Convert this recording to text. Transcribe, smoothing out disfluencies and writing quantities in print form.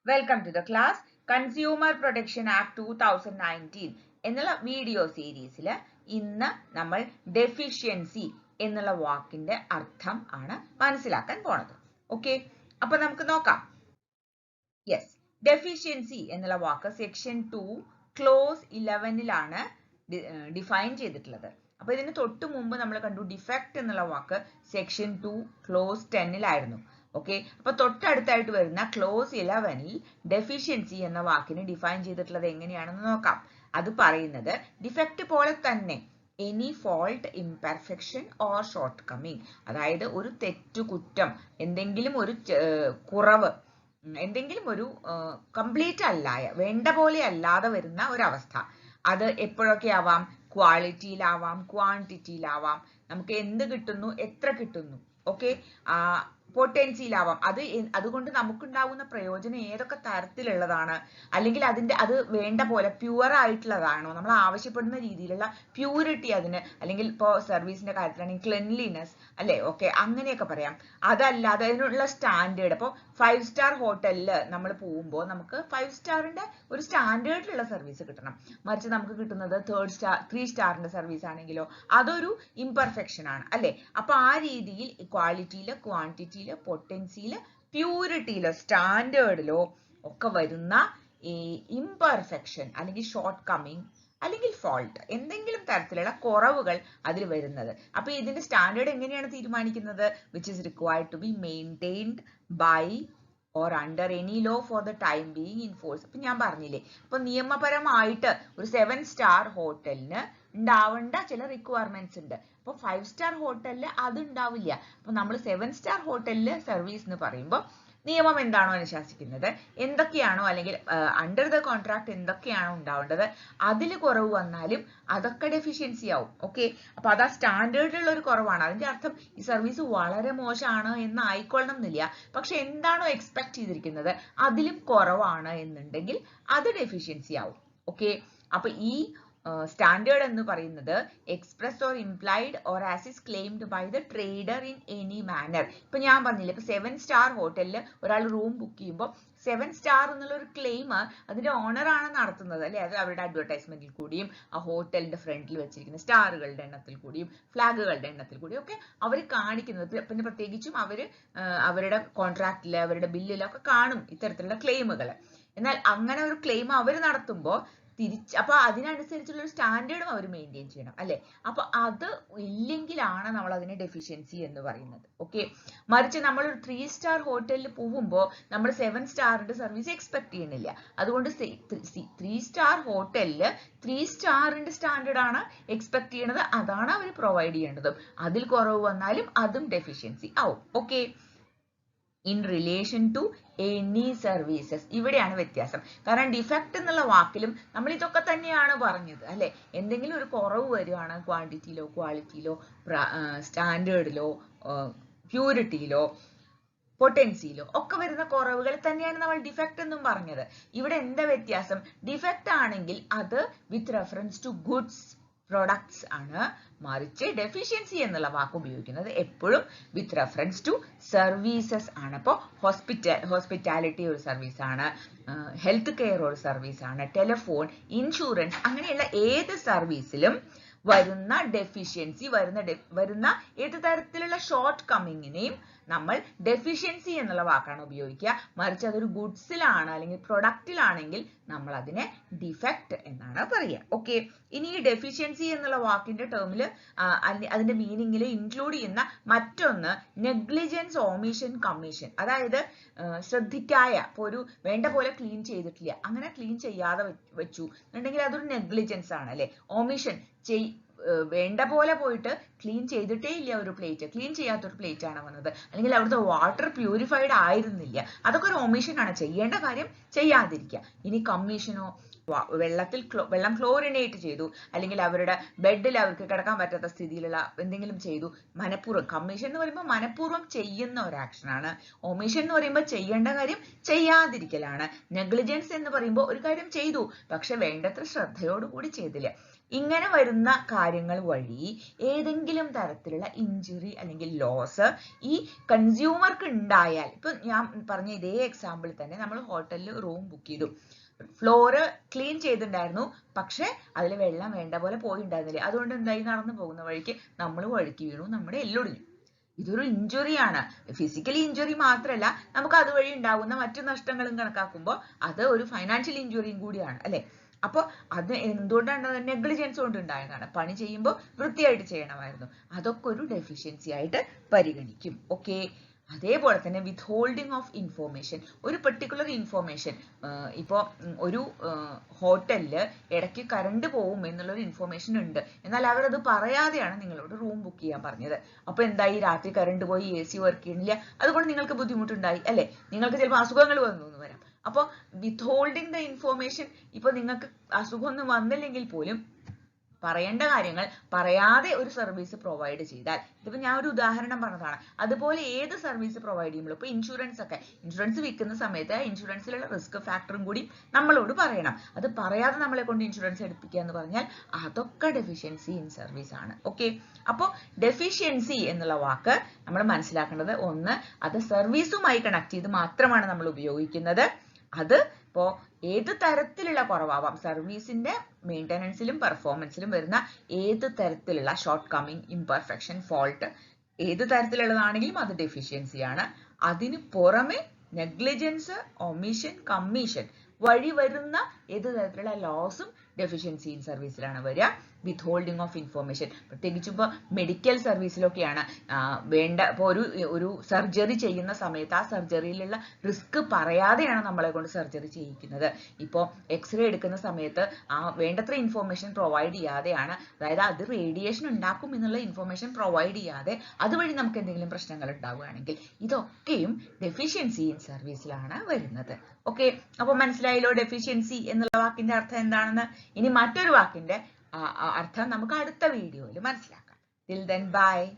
Welcome to the class Consumer Protection Act 2019 എന്നുള്ള video സീരീസിൽ ഇന്ന് നമ്മൾ ഡെഫിഷ്യൻസി എന്നുള്ള വാക്കിന്റെ അർത്ഥം ആണ് മനസ്സിലാക്കാൻ പോണത്. ഓക്കെ, അപ്പൊ നമുക്ക് നോക്കാം. യെസ്, ഡെഫിഷ്യൻസി എന്നുള്ള വാക്ക് സെക്ഷൻ 2 ക്ലോസ് 11ലാണ് ഡിഫൈൻ ചെയ്തിട്ടുള്ളത്. അപ്പൊ ഇതിന് തൊട്ട് മുമ്പ് നമ്മൾ കണ്ടു ഡിഫെക്ട് എന്നുള്ള വാക്ക് സെക്ഷൻ 2 ക്ലോസ് 10ലായിരുന്നു. ഓക്കെ, അപ്പൊ തൊട്ടടുത്തായിട്ട് വരുന്ന ക്ലോസ് 11ൽ ഡെഫിഷ്യൻസി എന്ന വാക്കിന് ഡിഫൈൻ ചെയ്തിട്ടുള്ളത് എങ്ങനെയാണെന്ന് നോക്കാം. അത് പറയുന്നത് ഡിഫെക്ട് പോലെ തന്നെ any fault, imperfection or short coming, അതായത് ഒരു തെറ്റു, കുറ്റം, എന്തെങ്കിലും ഒരു കുറവ്, എന്തെങ്കിലും ഒരു കംപ്ലീറ്റ് അല്ലായ, വേണ്ട പോലെ അല്ലാതെ വരുന്ന ഒരവസ്ഥ. അത് എപ്പോഴൊക്കെ ആവാം? ക്വാളിറ്റിയിലാവാം, ക്വാണ്ടിറ്റിയിലാവാം, നമുക്ക് എന്ത് കിട്ടുന്നു, എത്ര കിട്ടുന്നു, ഓക്കെ, പൊട്ടൻസിയിലാവാം. അതുകൊണ്ട് നമുക്കുണ്ടാവുന്ന പ്രയോജനം ഏതൊക്കെ തരത്തിലുള്ളതാണ്, അല്ലെങ്കിൽ അത് വേണ്ട പോലെ പ്യുവർ ആയിട്ടുള്ളതാണോ, നമ്മൾ ആവശ്യപ്പെടുന്ന രീതിയിലുള്ള പ്യൂരിറ്റി അതിന്, അല്ലെങ്കിൽ ഇപ്പോൾ സർവീസിന്റെ കാര്യത്തിലാണെങ്കിൽ ക്ലെൻലിനെസ് അല്ലെ, ഓക്കെ, അങ്ങനെയൊക്കെ പറയാം. അതല്ലാതെ അതിനുള്ള സ്റ്റാൻഡേർഡ്, ഇപ്പോൾ 5 സ്റ്റാർ ഹോട്ടലിൽ നമ്മൾ പോകുമ്പോൾ നമുക്ക് 5 സ്റ്റാറിന്റെ ഒരു സ്റ്റാൻഡേർഡിലുള്ള സർവീസ് കിട്ടണം. മറിച്ച് നമുക്ക് കിട്ടുന്നത് 3 സ്റ്റാറിന്റെ സർവീസ് ആണെങ്കിലോ അതൊരു ഇംപെർഫെക്ഷൻ ആണ് അല്ലെ. അപ്പൊ ആ രീതിയിൽ ക്വാളിറ്റിയിലോ, ക്വാണ്ടിറ്റിയിലോ, പൊട്ടൻസിയിലോ, പ്യൂരിറ്റിയിലോ, സ്റ്റാൻഡേർഡിലോ ഒക്കെ വരുന്ന ഈ ഇംപെർഫെക്ഷൻ അല്ലെങ്കിൽ ഷോർട്ട് കമ്മിങ് അല്ലെങ്കിൽ ഫോൾട്ട്, എന്തെങ്കിലും തരത്തിലുള്ള കുറവുകൾ അതിൽ വരുന്നത്. അപ്പൊ ഇതിന്റെ സ്റ്റാൻഡേർഡ് എങ്ങനെയാണ് തീരുമാനിക്കുന്നത്? Which is required to be maintained by or under any law for the time being in force. അപ്പൊ ഞാൻ പറഞ്ഞില്ലേ, അപ്പൊ നിയമപരമായിട്ട് ഒരു 7 സ്റ്റാർ ഹോട്ടലിന് ഉണ്ടാവേണ്ട ചില റിക്വയർമെന്റ്സ് ഉണ്ട്. അപ്പൊ 5 സ്റ്റാർ ഹോട്ടലിൽ അത് ഉണ്ടാവില്ല. അപ്പൊ നമ്മൾ 7 സ്റ്റാർ ഹോട്ടലിൽ സർവീസ് എന്ന് പറയുമ്പോൾ നിയമം എന്താണോ അനുശാസിക്കുന്നത്, എന്തൊക്കെയാണോ, അല്ലെങ്കിൽ അണ്ടർ ദ കോൺട്രാക്ട് എന്തൊക്കെയാണോ ഉണ്ടാവേണ്ടത്, അതിൽ കുറവ് വന്നാലും അതൊക്കെ ഡെഫിഷ്യൻസി ആവും. ഓക്കെ, അപ്പൊ അത് ആ സ്റ്റാൻഡേർഡിലുള്ള ഒരു കുറവാണ്. അതിന്റെ അർത്ഥം ഈ സർവീസ് വളരെ മോശമാണ് എന്ന് ആയിക്കൊള്ളണം എന്നില്ല. പക്ഷെ എന്താണോ എക്സ്പെക്ട് ചെയ്തിരിക്കുന്നത് അതിലും കുറവാണ് എന്നുണ്ടെങ്കിൽ അത് ഡെഫിഷ്യൻസി ആവും. ഓക്കെ, അപ്പൊ ഈ സ്റ്റാൻഡേർഡ് എന്ന് പറയുന്നത് express or implied or as is claimed by the trader in any manner. ഇപ്പൊ ഞാൻ പറഞ്ഞില്ലേ, ഇപ്പൊ 7 സ്റ്റാർ ഹോട്ടലിൽ ഒരാൾ റൂം ബുക്ക് ചെയ്യുമ്പോൾ 7 സ്റ്റാർ എന്നുള്ള ഒരു ക്ലെയിം അതിന്റെ ഓണർ ആണ് നടത്തുന്നത് അല്ലെ. അത് അവരുടെ അഡ്വർടൈസ്മെന്റിൽ കൂടിയും ആ ഹോട്ടലിന്റെ ഫ്രണ്ടിൽ വെച്ചിരിക്കുന്ന സ്റ്റാറുകളുടെ എണ്ണത്തിൽ കൂടിയും ഫ്ലാഗുകളുടെ എണ്ണത്തിൽ കൂടിയും ഒക്കെ അവർ കാണിക്കുന്നത്. പിന്നെ പ്രത്യേകിച്ചും അവരുടെ കോൺട്രാക്റ്റില്, അവരുടെ ബില്ലിലൊക്കെ കാണും ഇത്തരത്തിലുള്ള ക്ലെയിമുകൾ. എന്നാൽ അങ്ങനെ ഒരു ക്ലെയിം അവർ നടത്തുമ്പോൾ അപ്പൊ അതിനനുസരിച്ചുള്ള ഒരു സ്റ്റാൻഡേർഡും അവർ മെയിൻറ്റെയിൻ ചെയ്യണം അല്ലെ. അപ്പൊ അത് ഇല്ലെങ്കിലാണ് നമ്മൾ അതിനെ ഡെഫിഷ്യൻസി എന്ന് പറയുന്നത്. ഓക്കെ, മറിച്ച് നമ്മൾ ഒരു 3 സ്റ്റാർ ഹോട്ടലിൽ പോകുമ്പോൾ നമ്മൾ 7 സ്റ്റാറിന്റെ സർവീസ് എക്സ്പെക്ട് ചെയ്യുന്നില്ല. അതുകൊണ്ട് 3 സ്റ്റാർ ഹോട്ടലിൽ 3 സ്റ്റാറിന്റെ സ്റ്റാൻഡേർഡ് ആണ് എക്സ്പെക്ട് ചെയ്യുന്നത്, അതാണ് അവർ പ്രൊവൈഡ് ചെയ്യേണ്ടതും. അതിൽ കുറവ് വന്നാലും അതും ഡെഫിഷ്യൻസി ആവും. Okay, in relation to any services, ഇവിടെയാണ് വ്യത്യാസം. കാരണം ഡിഫെക്ട് എന്നുള്ള വാക്കിലും നമ്മൾ ഇതൊക്കെ തന്നെയാണ് പറഞ്ഞത് അല്ലെ. എന്തെങ്കിലും ഒരു കുറവ് വരികയാണ് ക്വാണ്ടിറ്റിയിലോ, ക്വാളിറ്റിയിലോ, സ്റ്റാൻഡേർഡിലോ, പ്യൂരിറ്റിയിലോ, പൊട്ടൻസിയിലോ ഒക്കെ വരുന്ന കുറവുകൾ തന്നെയാണ് നമ്മൾ ഡിഫെക്ട് എന്നും പറഞ്ഞത്. ഇവിടെ എന്താ വ്യത്യാസം? ഡിഫെക്ട് ആണെങ്കിൽ അത് with reference to goods, products ആണ്. മറിച്ച് ഡെഫിഷ്യൻസി എന്നുള്ള വാക്ക് ഉപയോഗിക്കുന്നത് എപ്പോഴും വിത്ത് റെഫറൻസ് ടു സർവീസസ് ആണ്. അപ്പോൾ ഹോസ്പിറ്റാലിറ്റി ഒരു സർവീസ് ആണ്, ഹെൽത്ത് കെയർ ഒരു സർവീസ് ആണ്, ടെലിഫോൺ, ഇൻഷുറൻസ്, അങ്ങനെയുള്ള ഏത് സർവീസിലും വരുന്ന ഡെഫിഷ്യൻസി, വരുന്ന ഏത് തരത്തിലുള്ള ഷോർട്ട് കമ്മിങ്ങിനെയും നമ്മൾ ഡെഫിഷ്യൻസി എന്നുള്ള വാക്കാണ് ഉപയോഗിക്കുക. മറിച്ച് അതൊരു ഗുഡ്സിലാണ് അല്ലെങ്കിൽ പ്രൊഡക്റ്റിലാണെങ്കിൽ നമ്മൾ അതിനെ ഡിഫെക്ട് എന്നാണ് പറയുക. ഓക്കെ, ഇനി ഈ ഡെഫിഷ്യൻസി എന്നുള്ള വാക്കിന്റെ ടേമിൽ അതിന്റെ മീനിങ്ങിൽ ഇൻക്ലൂഡ് ചെയ്യുന്ന മറ്റൊന്ന് നെഗ്ലിജൻസ്, ഓമിഷൻ, കമ്മീഷൻ. അതായത് ശ്രദ്ധിക്കായ, ഇപ്പോൾ ഒരു വേണ്ട പോലെ ക്ലീൻ ചെയ്തിട്ടില്ല, അങ്ങനെ ക്ലീൻ ചെയ്യാതെ വെച്ചു എന്നുണ്ടെങ്കിൽ അതൊരു നെഗ്ലിജൻസ് ആണ് അല്ലെ. ഓമിഷൻ, വേണ്ട പോലെ പോയിട്ട് ക്ലീൻ ചെയ്തിട്ടേ ഇല്ല, ഒരു പ്ലേറ്റ് ക്ലീൻ ചെയ്യാത്തൊരു പ്ലേറ്റ് ആണ് വന്നത്, അല്ലെങ്കിൽ അവിടുത്തെ വാട്ടർ പ്യൂരിഫൈഡ് ആയിരുന്നില്ല, അതൊക്കെ ഒരു ഒമിഷൻ ആണ്. ചെയ്യേണ്ട കാര്യം ചെയ്യാതിരിക്കുക. ഇനി കമ്മീഷനോ, വെള്ളം ക്ലോറിനേറ്റ് ചെയ്തു, അല്ലെങ്കിൽ അവരുടെ ബെഡിൽ അവർക്ക് കിടക്കാൻ പറ്റാത്ത സ്ഥിതിയിലുള്ള എന്തെങ്കിലും ചെയ്തു, മനഃപൂർവ്വം. കമ്മീഷൻ എന്ന് പറയുമ്പോൾ മനഃപൂർവ്വം ചെയ്യുന്ന ഒരു ആക്ഷനാണ്. ഒമിഷൻ എന്ന് പറയുമ്പോൾ ചെയ്യേണ്ട കാര്യം ചെയ്യാതിരിക്കലാണ്. നെഗ്ലിജൻസ് എന്ന് പറയുമ്പോൾ ഒരു കാര്യം ചെയ്തു പക്ഷെ വേണ്ടത്ര ശ്രദ്ധയോടുകൂടി ചെയ്തില്ല. ഇങ്ങനെ വരുന്ന കാര്യങ്ങൾ വഴി ഏതെങ്കിലും തരത്തിലുള്ള ഇഞ്ചുറി അല്ലെങ്കിൽ ലോസ് ഈ കൺസ്യൂമർക്ക് ഉണ്ടായാൽ, ഇപ്പൊ ഞാൻ പറഞ്ഞ ഇതേ എക്സാമ്പിൾ തന്നെ നമ്മൾ ഹോട്ടലിൽ റൂം ബുക്ക് ചെയ്തു, ഫ്ലോറ് ക്ലീൻ ചെയ്തിട്ടുണ്ടായിരുന്നു പക്ഷെ അതിൽ വെള്ളം വേണ്ട പോലെ പോയിണ്ടായിരുന്നില്ല. അതുകൊണ്ട് എന്തായി, നടന്നു പോകുന്ന വഴിക്ക് നമ്മൾ വഴുക്കി വീണു, നമ്മുടെ എല്ലൊടിഞ്ഞു. ഇതൊരു ഇഞ്ചുറിയാണ്. ഫിസിക്കലി ഇഞ്ചുറി മാത്രമല്ല, നമുക്ക് അതുവഴി ഉണ്ടാകുന്ന മറ്റു നഷ്ടങ്ങളും കണക്കാക്കുമ്പോൾ അത് ഒരു ഫൈനാൻഷ്യൽ ഇഞ്ചുറിയും കൂടിയാണ് അല്ലെ. അപ്പോൾ അത് എന്തുകൊണ്ടാണ്, നെഗ്ലിജൻസ് കൊണ്ട് ഉണ്ടായതാണ്. പണി ചെയ്യുമ്പോൾ വൃത്തിയായിട്ട് ചെയ്യണമായിരുന്നു. അതൊക്കെ ഒരു ഡെഫിഷ്യൻസി ആയിട്ട് പരിഗണിക്കും. ഓക്കെ. അതേപോലെ തന്നെ വിത്ത്ഹോൾഡിംഗ് ഓഫ് ഇൻഫോർമേഷൻ. ഒരു പെർട്ടിക്കുലർ ഇൻഫോർമേഷൻ, ഇപ്പോൾ ഒരു ഹോട്ടലിൽ ഇടയ്ക്ക് കറണ്ട് പോകും എന്നുള്ളൊരു ഇൻഫോർമേഷൻ ഉണ്ട്, എന്നാൽ അവരത് പറയാതെയാണ് നിങ്ങളോട് റൂം ബുക്ക് ചെയ്യാൻ പറഞ്ഞത്. അപ്പൊ എന്തായി, രാത്രി കറണ്ട് പോയി, AC വർക്ക് ചെയ്യണില്ല, അതുകൊണ്ട് നിങ്ങൾക്ക് ബുദ്ധിമുട്ടുണ്ടായി അല്ലെ. നിങ്ങൾക്ക് ചിലപ്പോൾ അസുഖങ്ങൾ വന്നു എന്ന് വരാം. അപ്പോൾ വിത്ത്ഹോൾഡിംഗ് ദ ഇൻഫോർമേഷൻ, ഇപ്പൊ നിങ്ങൾക്ക് അസുഖമൊന്നും വന്നില്ലെങ്കിൽ പോലും പറയേണ്ട കാര്യങ്ങൾ പറയാതെ ഒരു സർവീസ് പ്രൊവൈഡ് ചെയ്താൽ, ഇതിപ്പോ ഞാൻ ഒരു ഉദാഹരണം പറഞ്ഞതാണ്. അതുപോലെ ഏത് സർവീസ് പ്രൊവൈഡ് ചെയ്യുമ്പോൾ, ഇപ്പൊ ഇൻഷുറൻസ് വിൽക്കുന്ന സമയത്ത് ഇൻഷുറൻസിലുള്ള റിസ്ക് ഫാക്ടറും കൂടി നമ്മളോട് പറയണം. അത് പറയാതെ നമ്മളെ കൊണ്ട് ഇൻഷുറൻസ് എടുപ്പിക്കുക എന്ന് പറഞ്ഞാൽ അതൊക്കെ ഡെഫിഷ്യൻസി ഇൻ സർവീസ് ആണ്. ഓക്കെ. അപ്പോൾ ഡെഫിഷ്യൻസി എന്നുള്ള വാക്ക് നമ്മൾ മനസ്സിലാക്കേണ്ടത്, ഒന്ന്, അത് സർവീസുമായി കണക്ട് ചെയ്ത് മാത്രമാണ് നമ്മൾ ഉപയോഗിക്കുന്നത്. അത് ഇപ്പോ ഏത് തരത്തിലുള്ള കുറവാവാം, സർവീസിന്റെ മെയിൻ്റനൻസിലും പെർഫോമൻസിലും വരുന്ന ഏത് തരത്തിലുള്ള ഷോർട്ട് കമ്മിങ്, ഇംപെർഫെക്ഷൻ, ഫോൾട്ട് ഏത് തരത്തിലുള്ളതാണെങ്കിലും അത് ഡെഫിഷ്യൻസിയാണ്. അതിന് പുറമെ നെഗ്ലിജൻസ്, ഒമിഷൻ, കമ്മീഷൻ വഴി വരുന്ന ഏത് തരത്തിലുള്ള ലോസും ഡെഫിഷ്യൻസി ഇൻ സർവീസിലാണ് വരിക. വിത്ത്ഹോൾഡിംഗ് ഓഫ് ഇൻഫോർമേഷൻ, പ്രത്യേകിച്ച് ഇപ്പോൾ മെഡിക്കൽ സർവീസിലൊക്കെയാണ് വേണ്ട. ഇപ്പോൾ ഒരു സർജറി ചെയ്യുന്ന സമയത്ത് ആ സർജറിയിലുള്ള റിസ്ക് പറയാതെയാണ് നമ്മളെ കൊണ്ട് സർജറി ചെയ്യിക്കുന്നത്. ഇപ്പോൾ എക്സ്റേ എടുക്കുന്ന സമയത്ത് ആ വേണ്ടത്ര ഇൻഫോർമേഷൻ പ്രൊവൈഡ് ചെയ്യാതെയാണ്, അതായത് അത് റേഡിയേഷൻ ഉണ്ടാക്കും എന്നുള്ള ഇൻഫോർമേഷൻ പ്രൊവൈഡ് ചെയ്യാതെ അതുവഴി നമുക്ക് എന്തെങ്കിലും പ്രശ്നങ്ങൾ ഉണ്ടാവുകയാണെങ്കിൽ ഇതൊക്കെയും ഡെഫിഷ്യൻസി ഇൻ സർവീസിലാണ് വരുന്നത്. ഓക്കെ. അപ്പോൾ മനസ്സിലായല്ലോ ഡെഫിഷ്യൻസി എന്നുള്ള വാക്കിന്റെ അർത്ഥം എന്താണെന്ന്. ഇനി മറ്റൊരു വാക്കിന്റെ അർത്ഥം നമുക്ക് അടുത്ത വീഡിയോയിൽ മനസ്സിലാക്കാം. Till then, bye.